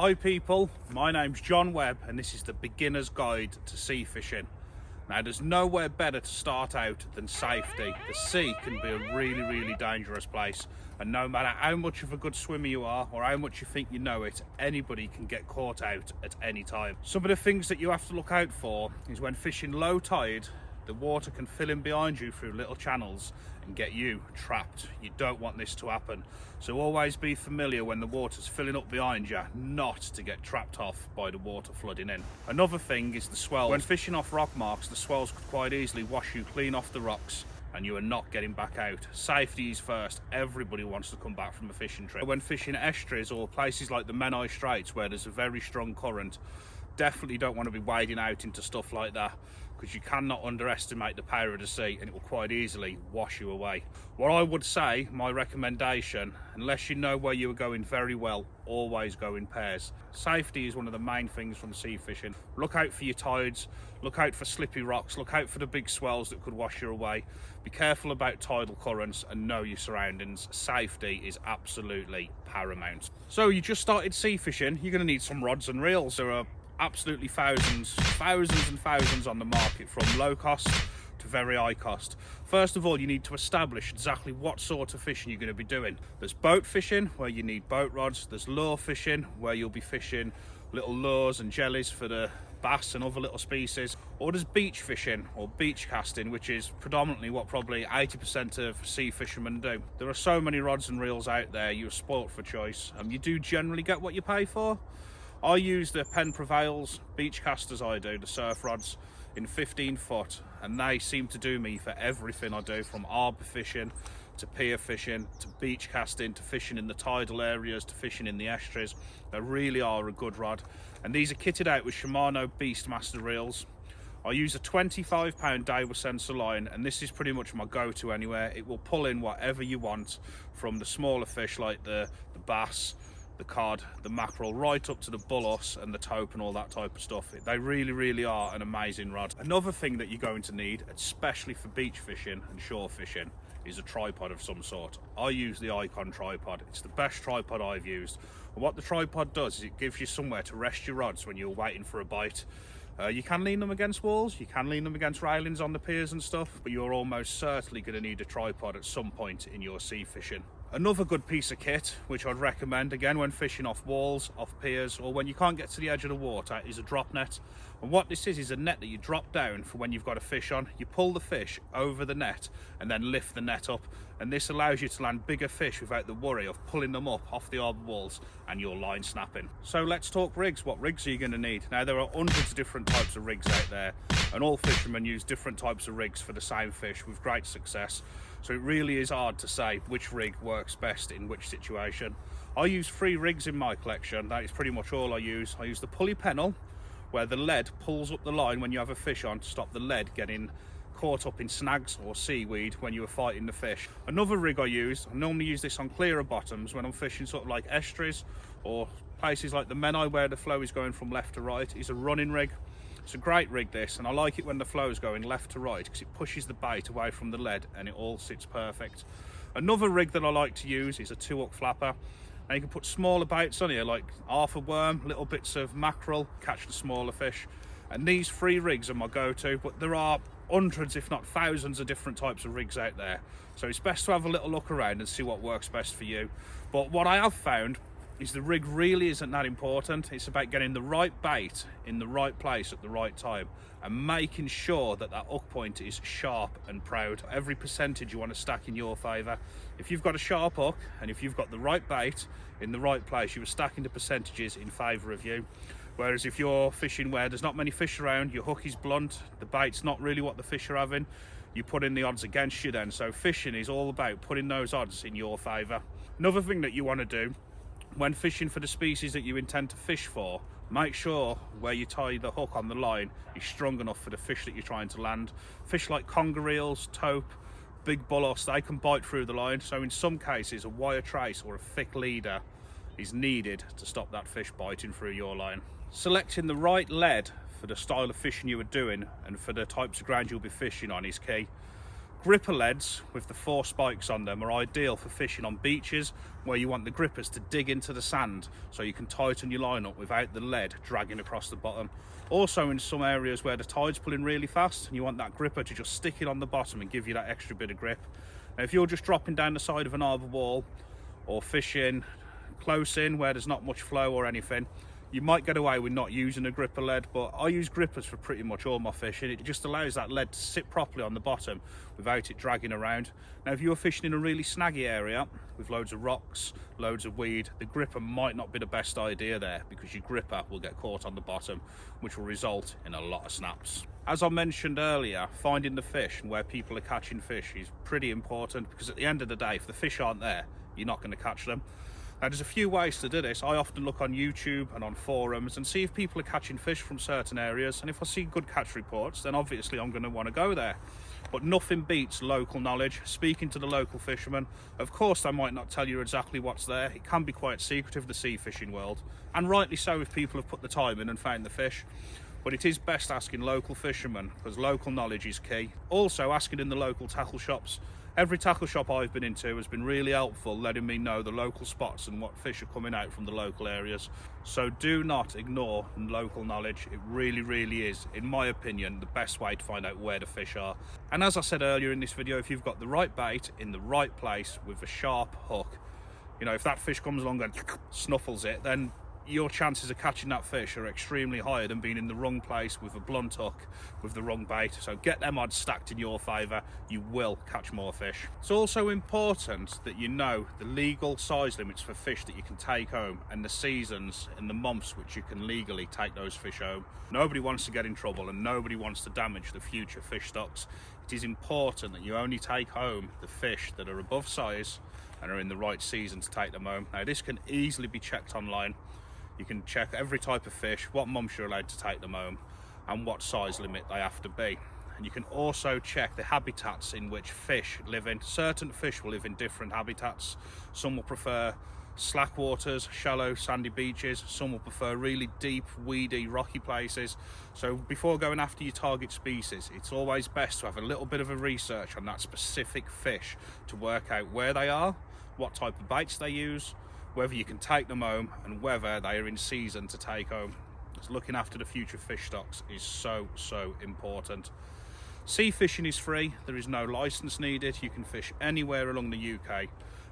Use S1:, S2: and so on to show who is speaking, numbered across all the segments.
S1: Hi people, my name's John Webb and this is the beginner's guide to sea fishing. Now there's nowhere better to start out than safety. The sea can be a really dangerous place, and no matter how much of a good swimmer you are or how much you think you know it, anybody can get caught out at any time. Some of the things that you have to look out for is when fishing low tide, the water can fill in behind you through little channels and get you trapped. You don't want this to happen. So always be familiar when the water's filling up behind you, not to get trapped off by the water flooding in. Another thing is the swells. When fishing off rock marks, the swells could quite easily wash you clean off the rocks and you are not getting back out. Safety is first. Everybody wants to come back from a fishing trip. When fishing estuaries or places like the Menai Straits where there's a very strong current, definitely don't want to be wading out into stuff like that, because you cannot underestimate the power of the sea and it will quite easily wash you away. What I would say, my recommendation, unless you know where you are going very well, always go in pairs. Safety is one of the main things from sea fishing. Look out for your tides, look out for slippy rocks, look out for the big swells that could wash you away. Be careful about tidal currents and know your surroundings. Safety is absolutely paramount. So you just started sea fishing, you're going to need some rods and reels. There are absolutely thousands and thousands on the market, from low cost to very high cost. First of all, you need to establish exactly what sort of fishing you're going to be doing. There's boat fishing where you need boat rods, there's lure fishing where you'll be fishing little lures and jellies for the bass and other little species, or there's beach fishing or beach casting, which is predominantly what probably 80% of sea fishermen do. There are so many rods and reels out there, you're spoilt for choice, and you do generally get what you pay for. I use the Penn Prevails beach casters, I do, the surf rods in 15 foot, and they seem to do me for everything I do, from arbor fishing to pier fishing to beach casting to fishing in the tidal areas to fishing in the estuaries. They really are a good rod, and these are kitted out with Shimano Beastmaster reels. I use a 25-pound Daiwa sensor line, and this is pretty much my go-to anywhere. It will pull in whatever you want, from the smaller fish like the bass, the cod, the mackerel, right up to the bullous and the taupe and all that type of stuff. They really are an amazing rod. Another thing that you're going to need, especially for beach fishing and shore fishing, is a tripod of some sort. I use the Icon tripod. It's the best tripod I've used. And what the tripod does is it gives you somewhere to rest your rods when you're waiting for a bite. You can lean them against walls, you can lean them against railings on the piers and stuff, but you're almost certainly going to need a tripod at some point in your sea fishing. Another good piece of kit, which I'd recommend again when fishing off walls, off piers, or when you can't get to the edge of the water, is a drop net. And what this is a net that you drop down for when you've got a fish on. You pull the fish over the net and then lift the net up, and this allows you to land bigger fish without the worry of pulling them up off the arbor walls and your line snapping. So let's talk rigs. What rigs are you going to need? Now, there are hundreds of different types of rigs out there, and all fishermen use different types of rigs for the same fish with great success. So it really is hard to say which rig works best in which situation. I use 3 rigs in my collection. That is pretty much all I use. I use the pulley pennel, where the lead pulls up the line when you have a fish on to stop the lead getting caught up in snags or seaweed when you are fighting the fish. Another rig I normally use this on clearer bottoms when I'm fishing sort of like estuaries or places like the Menai where the flow is going from left to right, is a running rig. It's a great rig this, and I like it when the flow is going left to right because it pushes the bait away from the lead and it all sits perfect. Another rig that I like to use is a 2-hook flapper. Now you can put smaller baits on here like half a worm, little bits of mackerel, catch the smaller fish. And these 3 rigs are my go-to, but there are hundreds if not thousands of different types of rigs out there. So it's best to have a little look around and see what works best for you. But what I have found is the rig really isn't that important. It's about getting the right bait in the right place at the right time and making sure that that hook point is sharp and proud. Every percentage you want to stack in your favour. If you've got a sharp hook and if you've got the right bait in the right place, you are stacking the percentages in favour of you. Whereas if you're fishing where there's not many fish around, your hook is blunt, the bait's not really what the fish are having, you put in the odds against you then. So fishing is all about putting those odds in your favour. Another thing that you want to do when fishing for the species that you intend to fish for, make sure where you tie the hook on the line is strong enough for the fish that you're trying to land. Fish like conger eels, taupe, big bullous, they can bite through the line. So in some cases, a wire trace or a thick leader is needed to stop that fish biting through your line. Selecting the right lead for the style of fishing you are doing and for the types of ground you'll be fishing on is key. Gripper leads with the 4 spikes on them are ideal for fishing on beaches where you want the grippers to dig into the sand so you can tighten your line up without the lead dragging across the bottom. Also in some areas where the tide's pulling really fast and you want that gripper to just stick it on the bottom and give you that extra bit of grip. Now if you're just dropping down the side of an arbor wall or fishing close in where there's not much flow or anything, you might get away with not using a gripper lead, but I use grippers for pretty much all my fishing. It just allows that lead to sit properly on the bottom without it dragging around. Now if you're fishing in a really snaggy area with loads of rocks, loads of weed, the gripper might not be the best idea there because your gripper will get caught on the bottom, which will result in a lot of snaps. As I mentioned earlier, finding the fish and where people are catching fish is pretty important, because at the end of the day, if the fish aren't there, you're not going to catch them. Now there's a few ways to do this. I often look on YouTube and on forums and see if people are catching fish from certain areas, and if I see good catch reports, then obviously I'm going to want to go there. But nothing beats local knowledge, speaking to the local fishermen. Of course they might not tell you exactly what's there. It can be quite secretive, the sea fishing world, and rightly so if people have put the time in and found the fish. But it is best asking local fishermen, because local knowledge is key. Also asking in the local tackle shops. Every tackle shop I've been into has been really helpful, letting me know the local spots and what fish are coming out from the local areas. So do not ignore local knowledge. It really is, in my opinion, the best way to find out where the fish are. And as I said earlier in this video, if you've got the right bait in the right place with a sharp hook, you know, if that fish comes along and snuffles it, then your chances of catching that fish are extremely higher than being in the wrong place with a blunt hook with the wrong bait. So get them odds stacked in your favour, you will catch more fish. It's also important that you know the legal size limits for fish that you can take home and the seasons and the months which you can legally take those fish home. Nobody wants to get in trouble and nobody wants to damage the future fish stocks. It is important that you only take home the fish that are above size and are in the right season to take them home. Now this can easily be checked online. You can check every type of fish, what months you're allowed to take them home and what size limit they have to be. And you can also check the habitats in which fish live in. Certain fish will live in different habitats. Some will prefer slack waters, shallow sandy beaches. Some will prefer really deep, weedy, rocky places. So before going after your target species, it's always best to have a little bit of a research on that specific fish to work out where they are, what type of baits they use, whether you can take them home and whether they are in season to take home. Because looking after the future fish stocks is so important. Sea fishing is free, there is no license needed. You can fish anywhere along the UK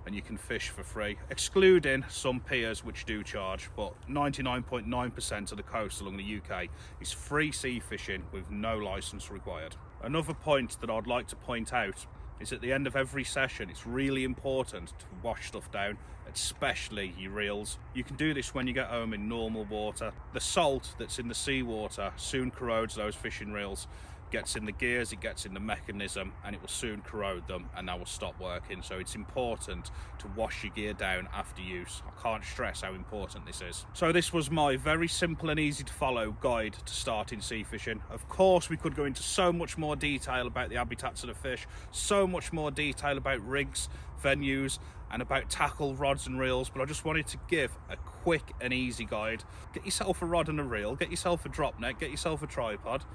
S1: and you can fish for free, excluding some piers which do charge, but 99.9% of the coast along the UK is free sea fishing with no license required. Another point that I'd like to point out is at the end of every session, it's really important to wash stuff down, especially your reels. You can do this when you get home in normal water. The salt that's in the seawater soon corrodes those fishing reels. Gets in the gears, it gets in the mechanism, and it will soon corrode them and they will stop working. So it's important to wash your gear down after use. I can't stress how important this is. So this was my very simple and easy to follow guide to starting sea fishing. Of course we could go into so much more detail about the habitats of the fish, so much more detail about rigs, venues, and about tackle, rods and reels, but I just wanted to give a quick and easy guide. Get yourself a rod and a reel, get yourself a drop net, get yourself a tripod,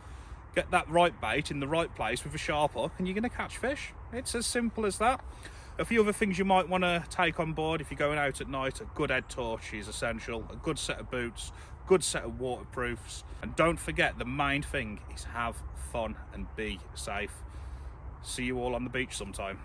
S1: get that right bait in the right place with a sharp hook and you're going to catch fish. It's as simple as that. A few other things you might want to take on board if you're going out at night: a good head torch is essential, a good set of boots, good set of waterproofs, and don't forget the main thing is have fun and be safe. See you all on the beach sometime.